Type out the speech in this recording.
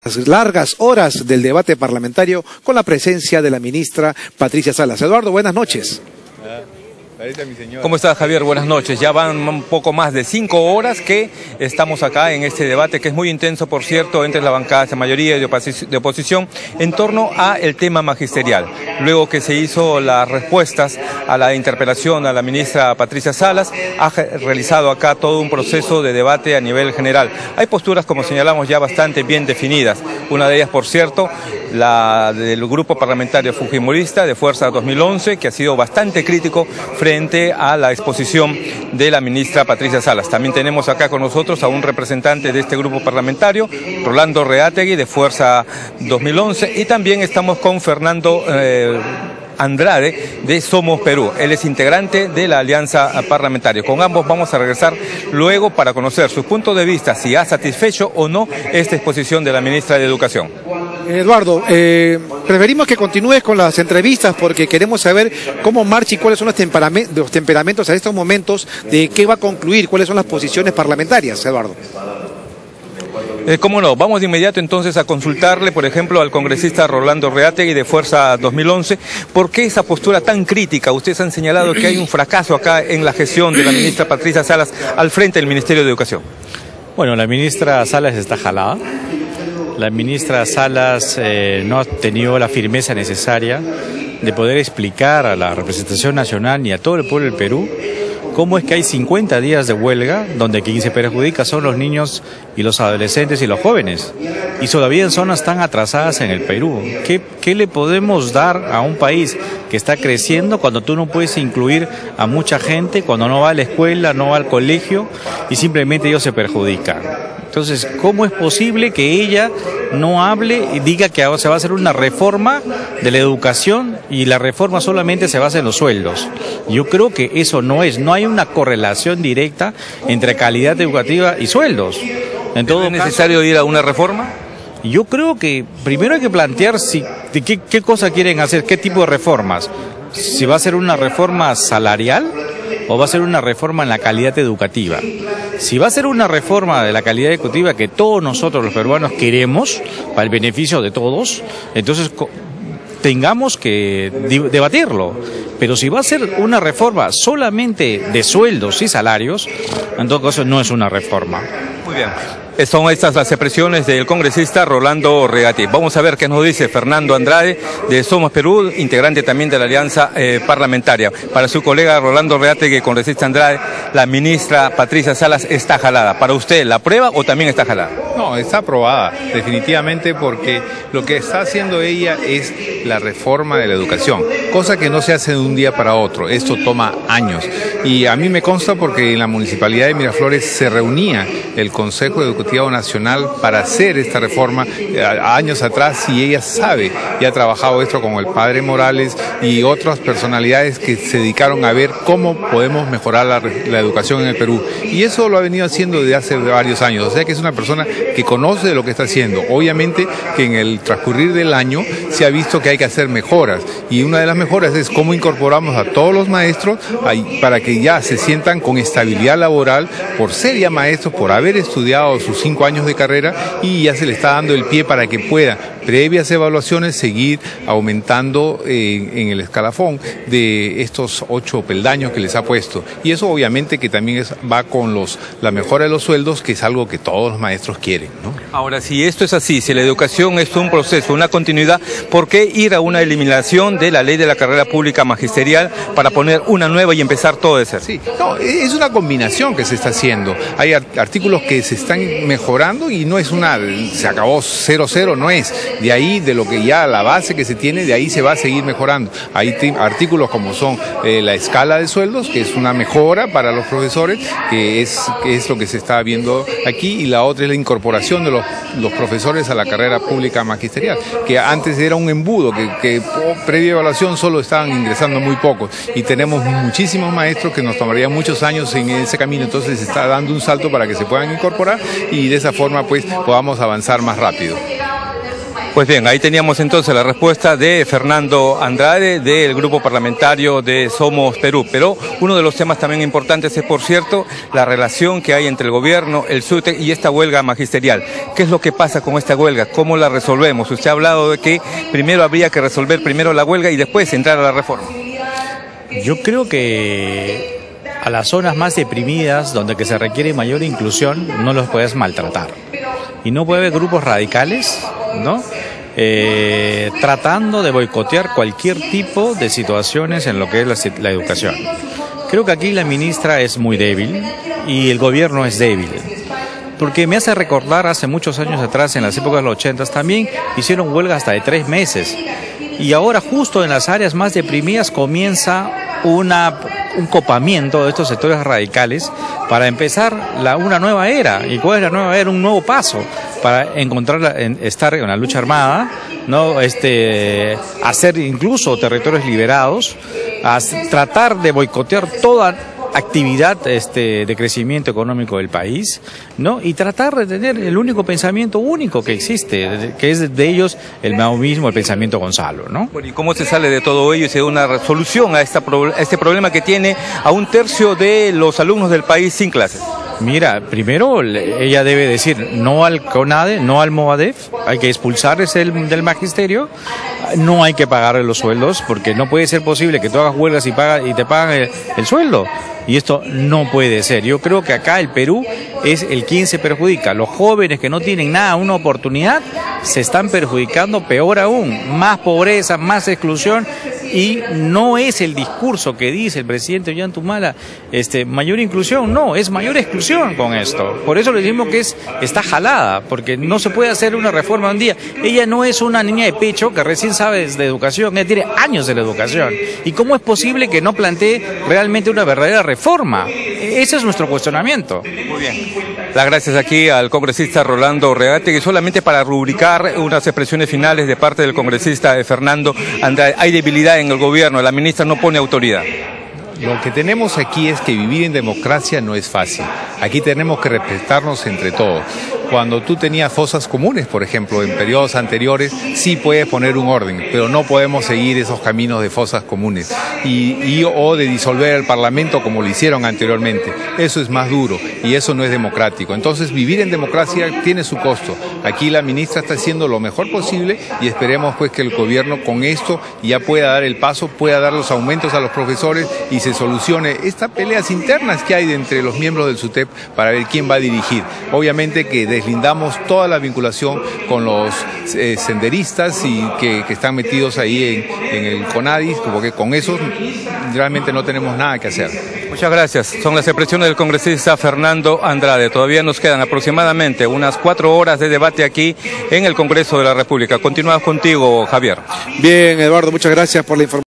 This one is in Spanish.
Las largas horas del debate parlamentario con la presencia de la ministra Patricia Salas. Eduardo, buenas noches. ¿Cómo estás, Javier? Buenas noches. Ya van un poco más de 5 horas que estamos acá en este debate, que es muy intenso, por cierto, entre la bancada de mayoría y de oposición, en torno al tema magisterial. Luego que se hizo las respuestas a la interpelación a la ministra Patricia Salas, ha realizado acá todo un proceso de debate a nivel general. Hay posturas, como señalamos, ya bastante bien definidas. Una de ellas, por cierto, la del grupo parlamentario fujimorista de Fuerza 2011, que ha sido bastante crítico frente a la exposición de la ministra Patricia Salas. También tenemos acá con nosotros a un representante de este grupo parlamentario, Rolando Reategui, de Fuerza 2011, y también estamos con Fernando Andrade de Somos Perú. Él es integrante de la alianza parlamentaria. Con ambos vamos a regresar luego para conocer sus puntos de vista, si ha satisfecho o no esta exposición de la ministra de Educación. Eduardo, preferimos que continúes con las entrevistas porque queremos saber cómo marcha y cuáles son los temperamentos a estos momentos de qué va a concluir, cuáles son las posiciones parlamentarias, Eduardo. ¿Cómo no? Vamos de inmediato entonces a consultarle, por ejemplo, al congresista Rolando Reategui de Fuerza 2011. ¿Por qué esa postura tan crítica? Ustedes han señalado que hay un fracaso acá en la gestión de la ministra Patricia Salas al frente del Ministerio de Educación. Bueno, la ministra Salas está jalada. La ministra Salas no ha tenido la firmeza necesaria de poder explicar a la representación nacional ni a todo el pueblo del Perú cómo es que hay 50 días de huelga donde quien se perjudica son los niños y los adolescentes y los jóvenes. Y todavía en zonas tan atrasadas en el Perú. ¿Qué le podemos dar a un país que está creciendo cuando tú no puedes incluir a mucha gente, cuando no va a la escuela, no va al colegio y simplemente ellos se perjudican? Entonces, ¿cómo es posible que ella no hable y diga que ahora se va a hacer una reforma de la educación y la reforma solamente se basa en los sueldos? Yo creo que eso no hay una correlación directa entre calidad educativa y sueldos. En todo ¿Es necesario ir a una reforma? Yo creo que primero hay que plantear qué cosa quieren hacer, qué tipo de reformas. Si va a ser una reforma salarial o va a ser una reforma en la calidad educativa. Si va a ser una reforma de la calidad educativa que todos nosotros los peruanos queremos, para el beneficio de todos, entonces tengamos que debatirlo. Pero si va a ser una reforma solamente de sueldos y salarios, en todo caso no es una reforma. Muy bien. Son estas las expresiones del congresista Rolando Reategui. Vamos a ver qué nos dice Fernando Andrade de Somos Perú, integrante también de la alianza parlamentaria. Para su colega Rolando Reategui, congresista Andrade, la ministra Patricia Salas está jalada. ¿Para usted la aprueba o también está jalada? No, está aprobada, definitivamente, porque lo que está haciendo ella es la reforma de la educación, cosa que no se hace de un día para otro. Esto toma años. Y a mí me consta porque en la Municipalidad de Miraflores se reunía el Consejo Educativo Nacional para hacer esta reforma años atrás, y ella sabe y ha trabajado esto con el padre Morales y otras personalidades que se dedicaron a ver cómo podemos mejorar la educación en el Perú, y eso lo ha venido haciendo desde hace varios años. O sea que es una persona que conoce de lo que está haciendo. Obviamente que en el transcurrir del año se ha visto que hay que hacer mejoras, y una de las mejoras es cómo incorporamos a todos los maestros para que ya se sientan con estabilidad laboral por ser ya maestros, por haber estudiado sus 5 años de carrera, y ya se le está dando el pie para que pueda, previas evaluaciones, seguir aumentando en el escalafón de estos 8 peldaños que les ha puesto. Y eso obviamente que también va con la mejora de los sueldos, que es algo que todos los maestros quieren, ¿no? Ahora, si esto es así, si la educación es un proceso, una continuidad, ¿por qué ir a una eliminación de la ley de la carrera pública magisterial para poner una nueva y empezar todo de cero? Sí, no, es una combinación que se está haciendo. Hay artículos que se están mejorando y no es se acabó 0-0, no es. De ahí, de lo que ya la base que se tiene, de ahí se va a seguir mejorando. Hay artículos como son la escala de sueldos, que es una mejora para los profesores, que es lo que se está viendo aquí, y la otra es la incorporación de los profesores a la carrera pública magisterial, que antes era un embudo, que previa evaluación solo estaban ingresando muy pocos, y tenemos muchísimos maestros que nos tomaría muchos años en ese camino. Entonces se está dando un salto para que se puedan incorporar y de esa forma pues podamos avanzar más rápido. Pues bien, ahí teníamos entonces la respuesta de Fernando Andrade del grupo parlamentario de Somos Perú. Pero uno de los temas también importantes es, por cierto, la relación que hay entre el gobierno, el SUTE y esta huelga magisterial. ¿Qué es lo que pasa con esta huelga? ¿Cómo la resolvemos? Usted ha hablado de que primero habría que resolver primero la huelga y después entrar a la reforma. Yo creo que a las zonas más deprimidas, donde que se requiere mayor inclusión, no los puedes maltratar. Y no puede haber grupos radicales, ¿no? Tratando de boicotear cualquier tipo de situaciones en lo que es la educación. Creo que aquí la ministra es muy débil y el gobierno es débil. Porque me hace recordar hace muchos años atrás, en las épocas de los 80, también hicieron huelga hasta de 3 meses. Y ahora justo en las áreas más deprimidas comienza un copamiento de estos sectores radicales para empezar una nueva era. ¿Y cuál es la nueva era? Un nuevo paso para estar en la lucha armada, ¿no? Hacer incluso territorios liberados, tratar de boicotear toda actividad de crecimiento económico del país, ¿no? Y tratar de tener el único pensamiento único que existe, que es de ellos el maoísmo, el pensamiento Gonzalo, ¿no? Bueno, ¿y cómo se sale de todo ello y se da una resolución a este problema que tiene a 1/3 de los alumnos del país sin clases? Mira, primero ella debe decir no al CONADE, no al Movadef, hay que expulsarles del magisterio, no hay que pagarle los sueldos, porque no puede ser posible que tú hagas huelgas y te pagan el sueldo. Y esto no puede ser. Yo creo que acá el Perú es el quien se perjudica. Los jóvenes que no tienen nada, una oportunidad, se están perjudicando peor aún. Más pobreza, más exclusión. Y no es el discurso que dice el presidente Ollantumala, mayor inclusión, no, es mayor exclusión con esto. Por eso le decimos que está jalada, porque no se puede hacer una reforma un día. Ella no es una niña de pecho que recién sabe de educación, ella tiene años de la educación. ¿Y cómo es posible que no plantee realmente una verdadera reforma? Ese es nuestro cuestionamiento. Muy bien. Las gracias aquí al congresista Rolando Regategui. Solamente para rubricar unas expresiones finales de parte del congresista Fernando Andrade. Hay debilidad en el gobierno, la ministra no pone autoridad. Lo que tenemos aquí es que vivir en democracia no es fácil. Aquí tenemos que respetarnos entre todos. Cuando tú tenías fosas comunes, por ejemplo, en periodos anteriores, sí puedes poner un orden, pero no podemos seguir esos caminos de fosas comunes o de disolver el Parlamento como lo hicieron anteriormente. Eso es más duro y eso no es democrático. Entonces, vivir en democracia tiene su costo. Aquí la ministra está haciendo lo mejor posible y esperemos pues que el gobierno con esto ya pueda dar el paso, pueda dar los aumentos a los profesores y se solucione estas peleas internas que hay entre los miembros del SUTEP para ver quién va a dirigir. Obviamente que deslindamos toda la vinculación con los senderistas y que están metidos ahí en el CONADIS, porque con eso realmente no tenemos nada que hacer. Muchas gracias. Son las expresiones del congresista Fernando Andrade. Todavía nos quedan aproximadamente unas 4 horas de debate aquí en el Congreso de la República. Continuamos contigo, Javier. Bien, Eduardo, muchas gracias por la información.